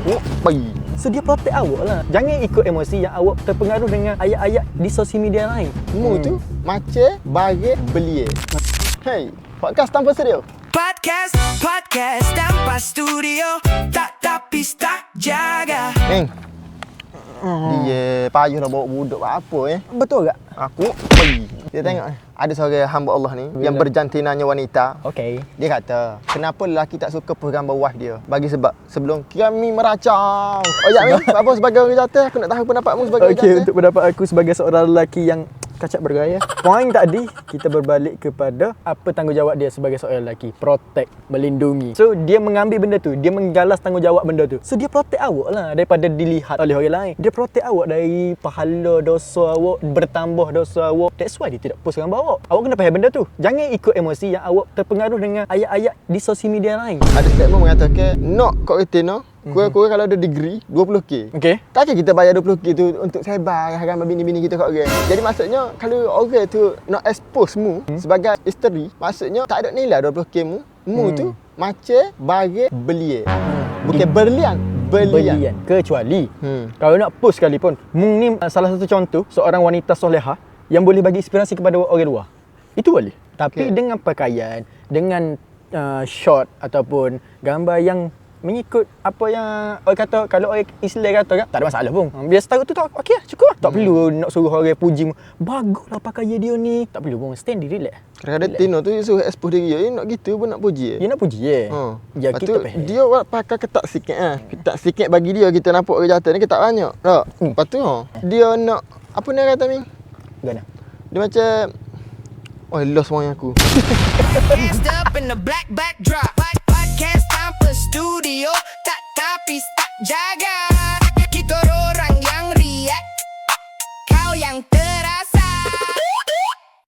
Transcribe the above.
Aku pergi. So dia protect awak lah. Jangan ikut emosi yang awak terpengaruh dengan ayat-ayat di sosial media lain. Mu tu macam baget belie. Hey, podcast tanpa studio. Podcast tanpa studio. Tak tapi tak jaga. Meng. Dia payah dah bawa budak apa Betul tak? Aku pergi. Dia tengok ada seorang hamba Allah ni yang berjantinanya wanita. Okey. Dia kata, kenapa lelaki tak suka gambar wife dia? Bagi sebab sebelum kami meracau. Oh ya, Min, apa sebagai orang jatuh aku nak tahu pendapatmu sebagai orang Okey, jatuh. untuk pendapat aku sebagai seorang lelaki yang kacak bergaya. Poin tadi kita berbalik kepada apa tanggungjawab dia sebagai seorang lelaki. Protect, melindungi. So dia mengambil benda tu, dia menggalas tanggungjawab benda tu. So dia protect awak lah daripada dilihat oleh orang lain. Dia protect awak dari pahala dosa awak, bertambah dosa awak. That's why dia tidak post gambar awak. Awak kena faham benda tu. Jangan ikut emosi yang awak terpengaruh dengan ayat-ayat di sosial media lain. Ada statement mengatakan, nak kau retino, kurang-kurang kalau ada degree 20k. Okey. Takkan kita bayar 20k tu untuk sebar ramai bini-bini kita kat orang. Jadi maksudnya kalau orang tu nak expose mu sebagai isteri, maksudnya tak ada nilai 20k mu. Mu tu macam baget belie. Bukan berlian, belian. Kecuali kalau nak post sekalipun, Mung ni salah satu contoh seorang wanita solehah yang boleh bagi inspirasi kepada orang luar. Itu boleh. Tapi dengan pakaian, dengan shot ataupun gambar yang mengikut apa yang orang kata, kalau orang Islam kata tak ada masalah pun. Biar tahu tu tak okey lah, cukup lah. Tak perlu nak suruh orang puji, baguslah pakaian dia ni. Tak perlu pun, stand diri relax. Kadang-kadang Tino tu suruh expose diri dia nak gitu pun nak puji. Dia nak puji Ya Lepas kita tu, faham. dia pakai ketak sikit Ketak sikit bagi dia kita nampak orang jatuh ni ketak banyak. Tak. Lepas tu dia nak apa ni kata Ming? Gana. Dia macam lost semuanya aku. Hands up in the black backdrop. Podcast tanpa studio. Tak tapi tak jaga.